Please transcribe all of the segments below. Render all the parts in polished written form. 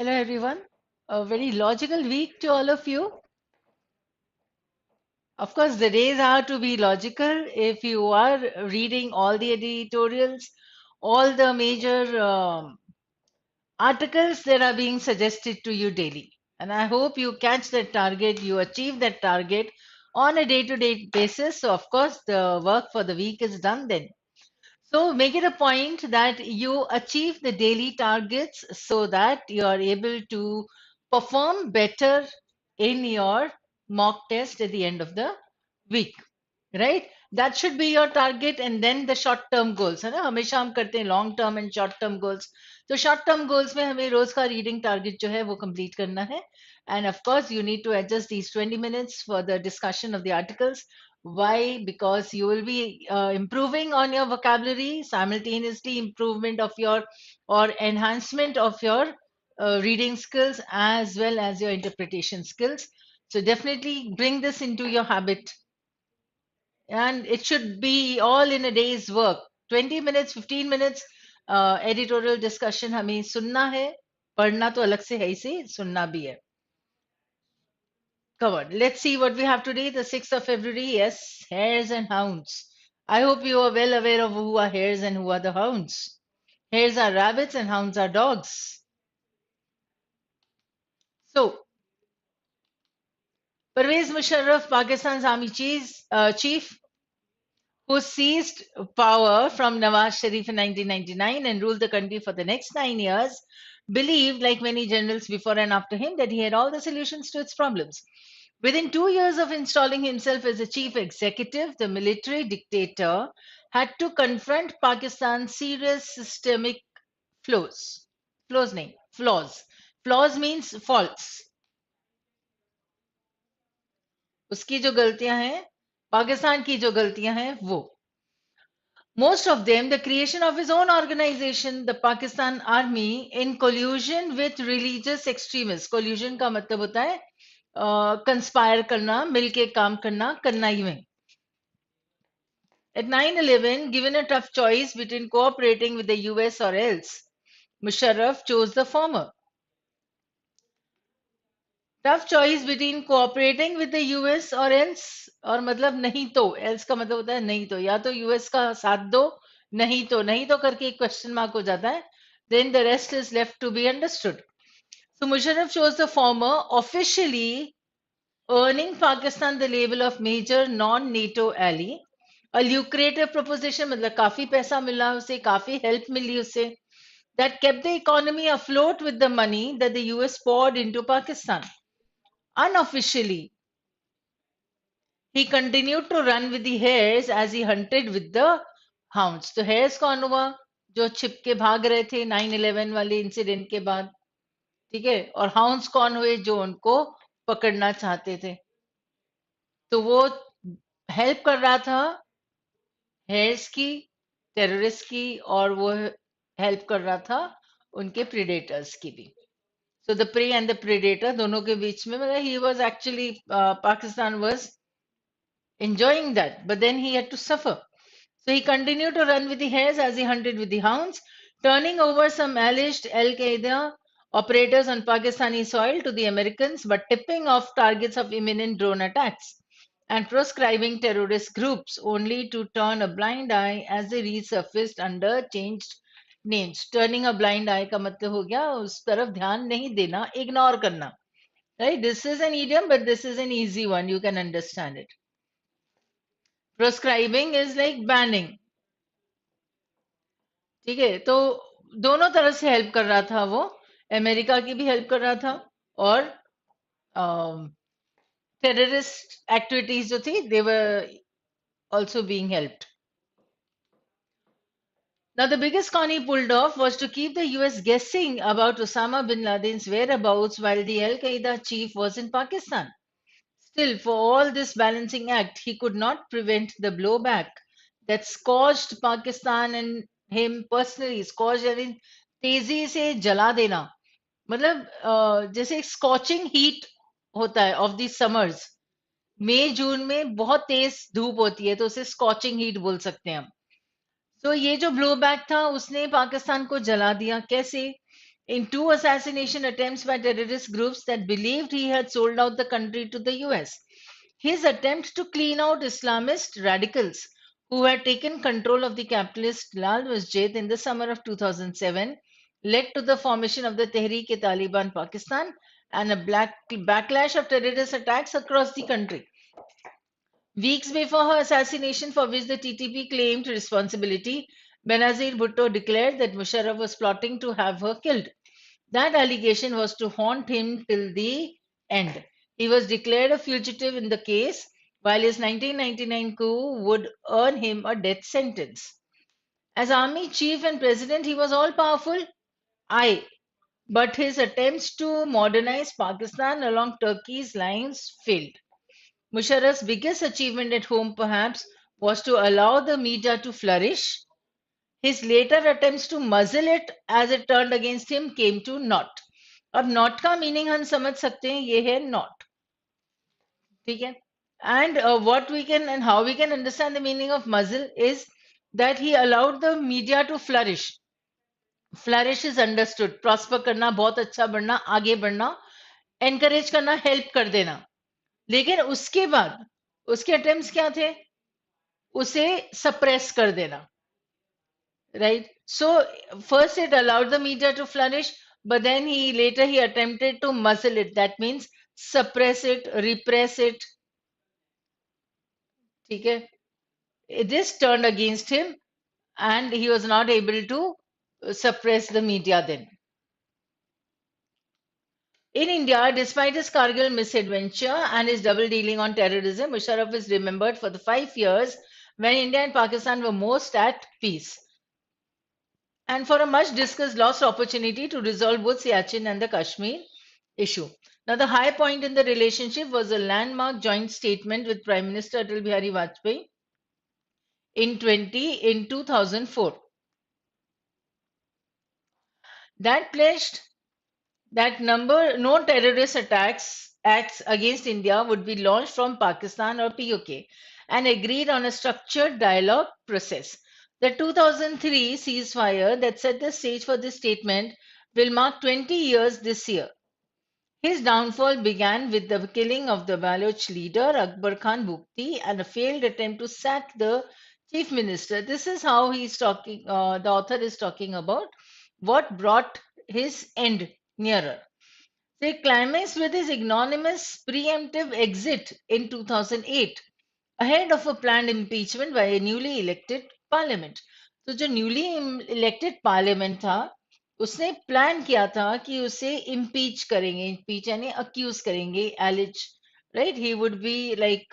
Hello, everyone. A very logical week to all of you. Of course, the days are to be logical. If you are reading all the editorials, all the major articles that are being suggested to you daily. And I hope you catch that target, you achieve that target on a day to day basis. So, of course, the work for the week is done then. So make it a point that you achieve the daily targets so that you are able to perform better in your mock test at the end of the week, right? That should be your target, and then the short term goals है ना, हमेशा हम करते हैं long term and short term goals. तो short term goals में हमें रोज का रीडिंग टारगेट जो है वो कंप्लीट करना है. And of course you need to adjust these 20 minutes for the discussion of the articles. Why? Because you will be improving on your vocabulary, simultaneously improvement of your or enhancement of your reading skills as well as your interpretation skills. So definitely bring this into your habit, and it should be all in a day's work. 20 minutes, 15 minutes editorial discussion हमें सुनना है. पढ़ना तो अलग से है ही से, सुनना भी है. Covered. Let's see what we have today, the 6th of February. Yes, hares and hounds. I hope you are well aware of who are hares and who are the hounds. Hares are rabbits and hounds are dogs. So, Pervez Musharraf, Pakistan's army chief, who seized power from Nawaz Sharif in 1999 and ruled the country for the next 9 years, believed, like many generals before and after him, that he had all the solutions to its problems. Within 2 years of installing himself as a chief executive, the military dictator had to confront Pakistan's serious systemic flaws. Flaws nahi, flaws. Flaws means faults. उसकी जो गलतियां हैं, पाकिस्तान की जो गलतियां हैं वो. Most of them the creation of his own organization, the Pakistan Army, in collusion with religious extremists. Collusion का मतलब होता है कंस्पायर करना, मिलके काम करना, करना ही में. At 9/11, given a tough choice between cooperating with the US or else, Musharraf chose the former. Tough choice between cooperating with the US और एल्स, और मतलब नहीं तो, एल्स का मतलब होता है नहीं तो, या तो यूएस का साथ दो, नहीं तो करके एक क्वेश्चन मार्क हो जाता है. Then the rest is left to be understood. So Musharraf chose the former, officially earning Pakistan the label of major non-NATO ally. A lucrative proposition, मतलब काफी पैसा मिला उसे, काफी हेल्प मिली उसे. That kept the economy afloat with the money that the US poured into Pakistan. Unofficially, he continued to run with the hares as he hunted with the hounds. तो hares कौन हुआ? जो छिप के भाग रहे थे 9/11 वाले इंसिडेंट के बाद, ठीक है. और hounds कौन हुए? जो उनको पकड़ना चाहते थे. तो वो हेल्प कर रहा था हेयर्स की, टेररिस्ट की, और वो हेल्प कर रहा था उनके प्रीडेटर्स की भी. So the prey and the predator दोनों के बीच में, मतलब he was actually, Pakistan was enjoying that, but then he had to suffer. So he continued to run with the hares as he hunted with the hounds, turning over some alleged Al Qaeda operators on Pakistani soil to the Americans, but tipping off targets of imminent drone attacks and proscribing terrorist groups, only to turn a blind eye as they resurfaced under changed names. Turning a blind eye का मतलब हो गया उस तरफ ध्यान नहीं देना, ignore करना. Right? This is an idiom, but this is an easy one. You can understand it. Proscribing is like banning. ठीक है, तो दोनों तरफ से हेल्प कर रहा था वो. अमेरिका की भी हेल्प कर रहा था, और टेररिस्ट एक्टिविटीज जो थी दे वर also being helped. Now, the biggest con he pulled off was to keep the US guessing about Osama bin Laden's whereabouts while the Al Qaeda chief was in Pakistan. Still, for all this balancing act, he could not prevent the blowback that scorched Pakistan and him personally. Scorched यानी तेजी से जला देना, मतलब जैसे एक scorching heat होता है ऑफ दी समर्स. मई जून में बहुत तेज धूप होती है, तो उसे स्कॉचिंग हीट बोल सकते हैं हम. तो ये जो ब्लो बैक था उसने पाकिस्तान को जला दिया. कैसे? in two assassination attempts by terrorist groups that believed he had sold out the country to the US. His attempt to clean out Islamist radicals who had taken control of the capitalist Lal Masjid in the summer of 2007 led to the formation of the Tehreek-e-Taliban Pakistan and a backlash of terrorist attacks across the country. Weeks before her assassination, for which the TTP claimed responsibility, Benazir Bhutto declared that Musharraf was plotting to have her killed. That allegation was to haunt him till the end. He was declared a fugitive in the case, while his 1999 coup would earn him a death sentence. As army chief and president, he was all powerful. Aye, but his attempts to modernize Pakistan along Turkey's lines failed. Musharraf's biggest achievement at home, perhaps, was to allow the media to flourish. His later attempts to muzzle it as it turned against him came to naught. अब not का meaning हम समझ सकते हैं ये है not ठीक है and what we can and how we can understand the meaning of muzzle is that he allowed the media to flourish is understood prosper करना बहुत अच्छा बढ़ना आगे बढ़ना encourage करना help कर देना लेकिन उसके बाद उसके attempts क्या थे उसे suppress कर देना right so first it allowed the media to flourish but then he attempted to muzzle it that means suppress it repress it okay this turned against him and he was not able to suppress the media then in India, despite his Kargil misadventure and his double dealing on terrorism, Musharraf is remembered for the 5 years when India and Pakistan were most at peace. And for a much discussed lost opportunity to resolve both Siachen and the Kashmir issue. Now, the high point in the relationship was a landmark joint statement with Prime Minister Atal Bihari Vajpayee in 2004 that pledged that no terrorist acts against India would be launched from Pakistan or POK and agreed on a structured dialogue process. The 2003 ceasefire that set the stage for this statement will mark 20 years this year. His downfall began with the killing of the Baloch leader Akbar Khan Bugti and a failed attempt to sack the chief minister. This is how he's talking, the author is talking about what brought his end nearer. They climaxed with his ignominious preemptive exit in 2008, ahead of a planned impeachment by a newly elected parliament. तो जो newly elected parliament था उसने plan किया था कि उसे impeach करेंगे impeach यानी accuse करेंगे allege right he would be like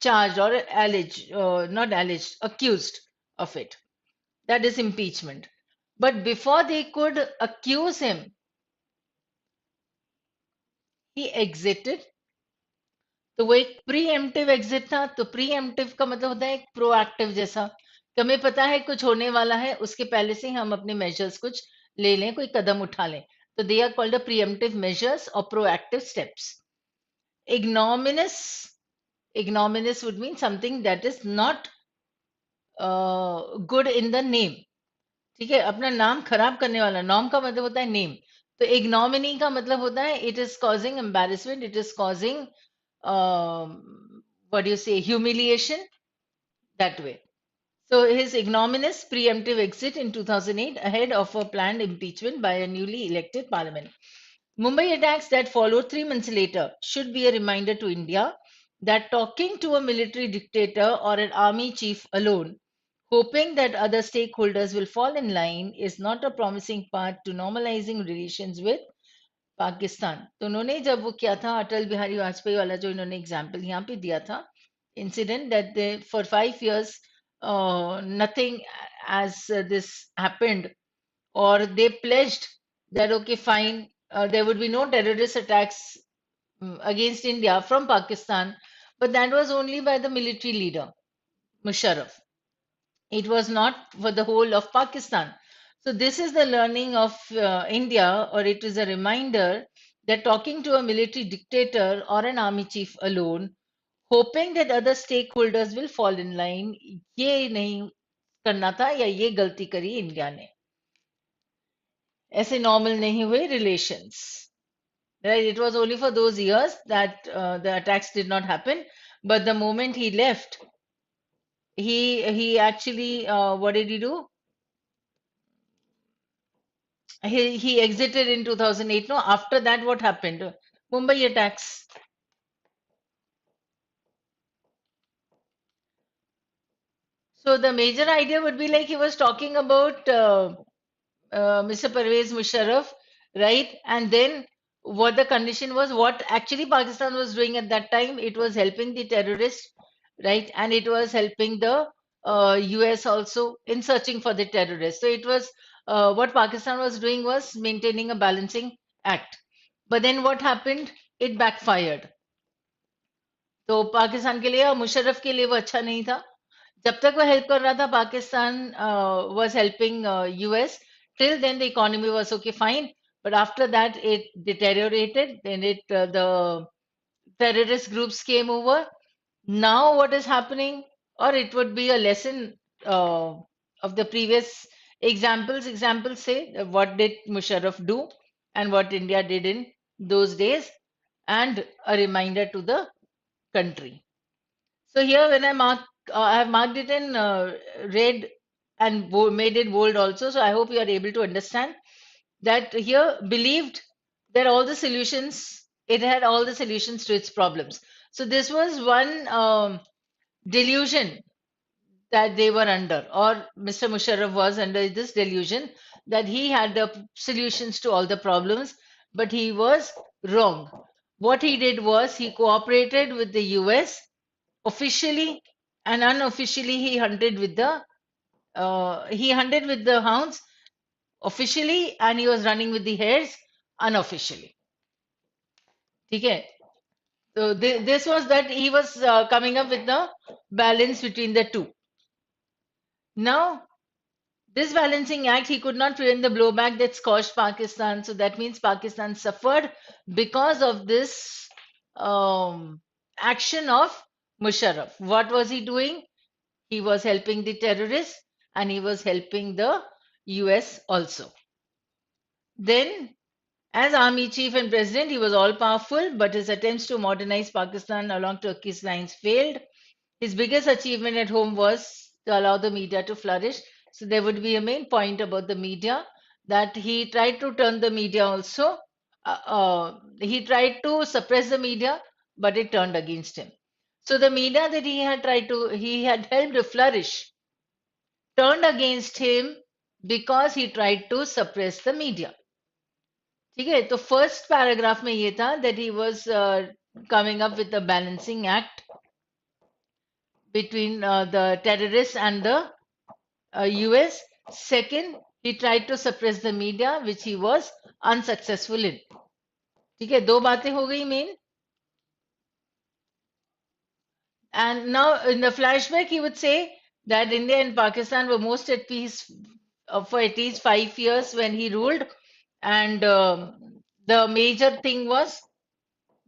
charged or alleged not alleged accused of it that is impeachment but before they could accuse him he exited तो वो एक प्री एम्प्टिव एग्जिट था तो pre emptive का मतलब होता है एक प्रोएक्टिव जैसा कि हमें पता है कुछ होने वाला है उसके पहले से ही हम अपने मेजर्स कुछ ले लें कोई कदम उठा लें तो they are called preemptive measures और proactive steps ignominious ignominious would mean something that is not good in the name ठीक है अपना नाम खराब करने वाला नॉम का मतलब होता है नेम तो इग्नोमिनी का मतलब होता है it is causing embarrassment it is causing what do you say humiliation that way so his ignominious preemptive exit in 2008 ahead of a planned impeachment by a newly elected parliament Mumbai attacks that followed 3 months later should be a reminder to India that talking to a military dictator or an army chief alone hoping that other stakeholders will fall in line is not a promising path to normalizing relations with Pakistan तो उन्होंने जब वो किया था अटल बिहारी वाजपेयी वाला जो इन्होंने example यहाँ पे दिया था incident that they for 5 years nothing as this happened or they pledged that okay fine there would be no terrorist attacks against India from Pakistan but that was only by the military leader Musharraf it was not for the whole of Pakistan. So, this is the learning of India, or it is a reminder that talking to a military dictator or an army chief alone, hoping that other stakeholders will fall in line, ये नहीं करना था या ये गलती करी India ने ऐसे normal नहीं हुए relations. Right? It was only for those years that the attacks did not happen. But the moment he left, he actually what did he do? He exited in 2008. No, after that, what happened? Mumbai attacks. So the major idea would be like he was talking about Mr. Pervez Musharraf, right? And then what the condition was, what actually Pakistan was doing at that time, it was helping the terrorists, right? And it was helping the US also in searching for the terrorists. So it was what Pakistan was doing was maintaining a balancing act. But then what happened? It backfired. तो पाकिस्तान के लिए और मुशर्रफ के लिए वो अच्छा नहीं था जब तक वो हेल्प कर रहा था Pakistan was helping US till then the economy was okay fine but after that it deteriorated then the terrorist groups came over now what is happening or it would be a lesson of the previous examples say what did Musharraf do and what India did in those days and a reminder to the country. So here, when I have marked it in red and made it bold also. So I hope you are able to understand that here believed that all the solutions, it had all the solutions to its problems. So this was one delusion that they were under, or Mr. Musharraf was under this delusion that he had the solutions to all the problems, but he was wrong. What he did was he cooperated with the US officially and unofficially he hunted with the hounds officially and he was running with the hares unofficially. Okay. So this was that he was coming up with the balance between the two. Now this balancing act, he could not prevent the blowback that scorched Pakistan. So that means Pakistan suffered because of this action of Musharraf. What was he doing? He was helping the terrorists and he was helping the US also. Then, as army chief and president, he was all powerful, but his attempts to modernize Pakistan along Turkey's lines failed. His biggest achievement at home was to allow the media to flourish. So there would be a main point about the media that he tried to turn the media also. He tried to suppress the media, but it turned against him. So the media that he had helped to flourish turned against him because he tried to suppress the media. ठीक है तो first paragraph में ये था that he was coming up with a balancing act between the terrorists and the US. Second, he tried to suppress the media, which he was unsuccessful in. ठीक है दो बातें हो गई main. And now in the flashback, he would say that India and Pakistan were most at peace for at least 5 years when he ruled. And the major thing was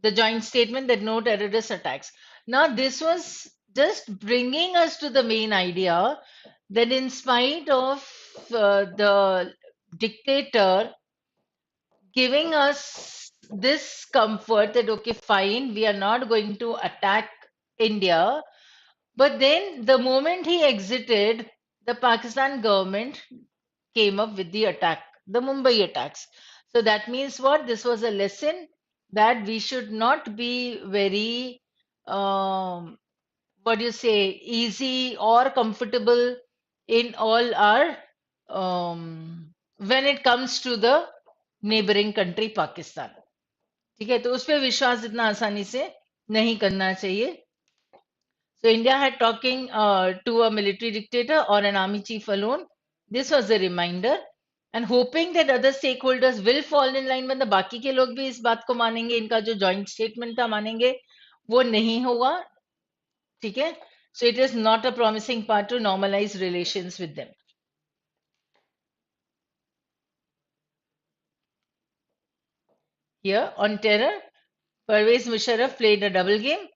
the joint statement that no terrorist attacks. Now, this was just bringing us to the main idea that in spite of the dictator giving us this comfort that, okay, fine, we are not going to attack India. But then the moment he exited, the Pakistan government came up with the attack, the Mumbai attacks. So that means what? This was a lesson that we should not be very, what do you say, easy or comfortable in all our, when it comes to the neighboring country, Pakistan. ठीक है तो उस पर विश्वास इतना आसानी से नहीं करना चाहिए. So India had talking to a military dictator or an army chief alone. This was a reminder and hoping that other stakeholders will fall in line. मतलब बाकी के लोग भी इस बात को मानेंगे इनका जो joint statement था मानेंगे वो नहीं होगा ठीक है so it is not a promising part to normalize relations with them. Here on terror, Pervez Musharraf played a double game.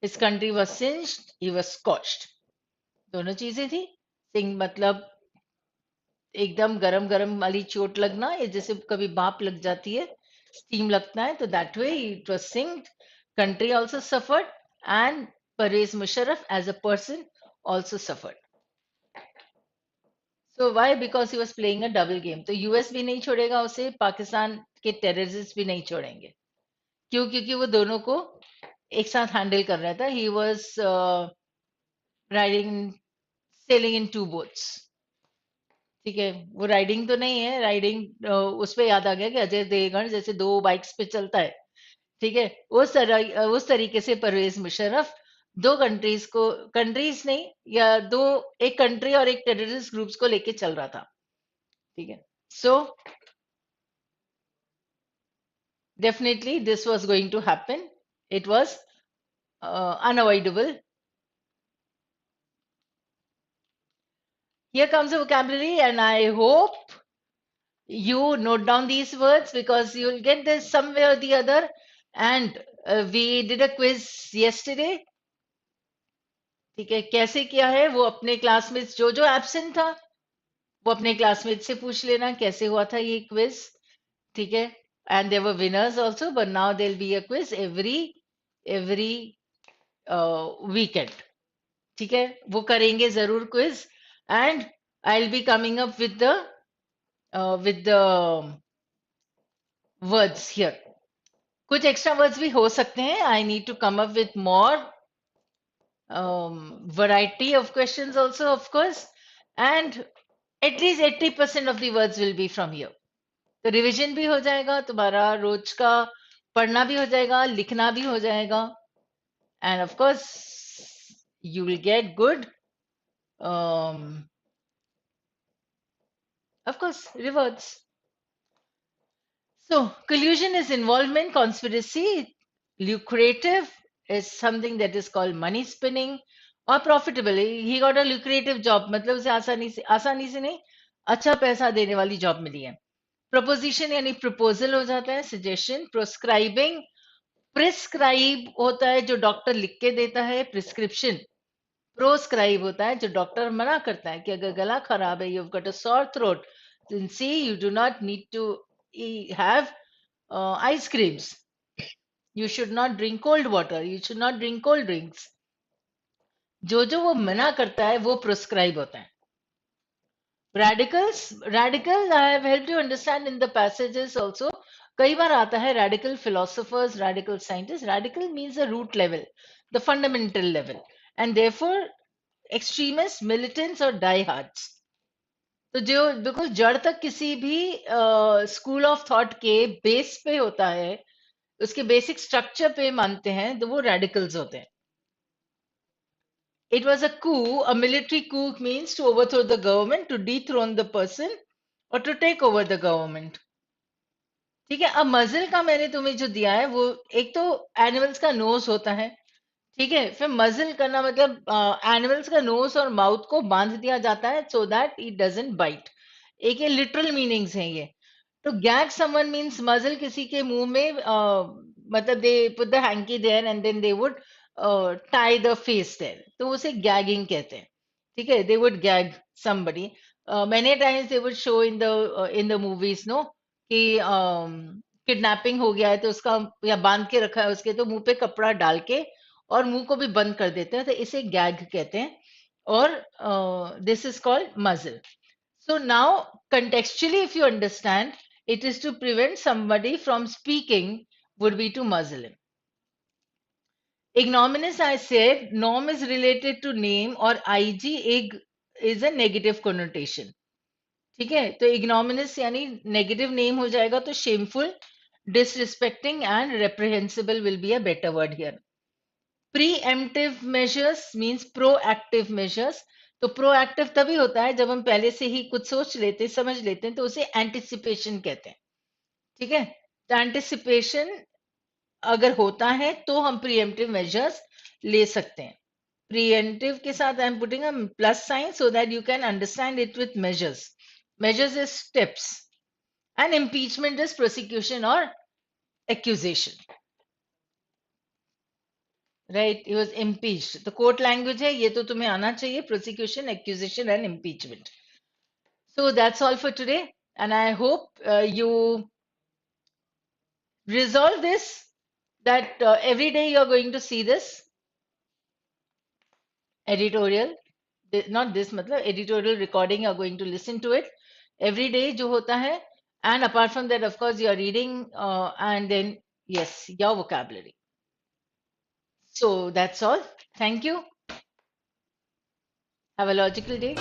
His country was singed, he was scorched. दोनों चीजें थी सिंह मतलब एकदम गरम गरम वाली चोट लगना, या जैसे कभी भाप लग जाती है, स्टीम लगता है, तो that way it was sinked. Country also suffered and Parvez Musharraf as a person also suffered. So why? Because he was playing a double game. तो यूएस भी नहीं छोड़ेगा उसे, पाकिस्तान के टेररिस्ट भी नहीं छोड़ेंगे. क्यों? क्योंकि वो दोनों को एक साथ हैंडल कर रहा था. He was riding, sailing in two boats. ठीक है, वो राइडिंग तो नहीं है, राइडिंग उस पे याद आ गया कि अजय देवगन जैसे दो बाइक्स पे चलता है. ठीक है, उस तरीके से परवेज मुशर्रफ दो कंट्रीज को, कंट्रीज नहीं, या दो, एक कंट्री और एक टेररिस्ट ग्रुप्स को लेके चल रहा था. ठीक है. So definitely this was going to happen. It was unavoidable. Here comes the vocabulary, and I hope you note down these words because you'll get this somewhere or the other. And we did a quiz yesterday. ठीक है, कैसे किया है वो अपने classmates जो जो absent था वो अपने क्लासमेट से पूछ लेना कैसे हुआ था ये क्विज. ठीक है, and there were winners also, but now there will be a quiz every weekend. ठीक है, वो करेंगे जरूर quiz. And I will be coming up with the words here. कुछ एक्स्ट्रा वर्ड्स भी हो सकते हैं. I need to come up with more variety of questions also, of course, and at least 80% of the words will be from here. तो revision भी हो जाएगा तुम्हारा, रोज का पढ़ना भी हो जाएगा, लिखना भी हो जाएगा, and of course you will get good, um, of course, rewards. So, collusion is involvement, conspiracy. Lucrative is something that is called money spinning, or profitable. He got a lucrative job. मतलब उसे आसानी से नहीं, अच्छा पैसा देने वाली job मिली है. Proposition यानी proposal हो जाता है. Suggestion, prescribing. Prescribe होता है जो डॉक्टर लिख के देता है. Prescription. Proscribe होता है जो डॉक्टर मना करता है कि अगर गला खराब है, you've got a sore throat, then see you do not need to have ice creams. You should not drink cold water. You should not drink cold drinks. जो जो वो मना करता है वो प्रोस्क्राइब होता है. Radicals I have helped you understand in the passages also. कई बार आता है radical philosophers, radical scientists. Radical means the root level, the fundamental level, and therefore extremists, militants और diehards. तो जो बिल्कुल जड़ तक किसी भी स्कूल ऑफ थॉट के बेस पे होता है, उसके बेसिक स्ट्रक्चर पे मानते हैं, तो वो रेडिकल्स होते हैं. It was a coup. A military coup means to overthrow the government, to dethrone the person, or to take over the government. ठीक है, अब मजल का मैंने तुम्हें जो दिया है वो एक तो एनिमल्स का नोज होता है. ठीक है, फिर मजल करना मतलब एनिमल्स का नोज और माउथ को बांध दिया जाता है so that it doesn't bite. एक ये लिटरल मीनिंग्स हैं ये. तो गैग समवन मीन्स मजल किसी के मुंह में, मतलब they put the hanky there and then they would tie the face there, तो उसे गैगिंग कहते हैं. ठीक है, they would gag somebody. Many times they would show in the movies, no, कि किडनैपिंग हो गया है तो उसका, या बांध के रखा है उसके, तो मुंह पे कपड़ा डाल के और मुंह को भी बंद कर देते हैं, तो इसे गैग कहते हैं. और दिस इज कॉल्ड मजल. So now, contextually, if you understand, it is to prevent somebody from speaking, would be to muzzle him. Ignominious, I said, nom is related to name, or ig ig is a negative connotation. ठीक है, तो ignominious यानी negative name हो जाएगा, तो shameful, disrespecting and reprehensible will be a better word here. Preemptive measures means proactive measures. तो proactive तभी होता है जब हम पहले से ही कुछ सोच लेते, समझ लेते हैं, तो उसे एंटिसिपेशन कहते हैं. ठीक है, तो एंटिसिपेशन अगर होता है तो हम प्रीएम्प्टिव मेजर्स ले सकते हैं. प्रीएम्प्टिव के साथ I am putting a plus sign so that you can understand it with measures. Measures is steps, and impeachment is prosecution और accusation. Right, he was impeached. तो कोर्ट लैंग्वेज है ये, तो तुम्हें आना चाहिए. Prosecution, accusation and impeachment. So that's all for today. And I hope you resolve this, that every day you're going to see this editorial, not this, matlab, editorial recording, you're going to listen to it every day, jo hota hai. And apart from that, of course, you're reading and then, yes, your vocabulary. So that's all. Thank you. Have a logical day.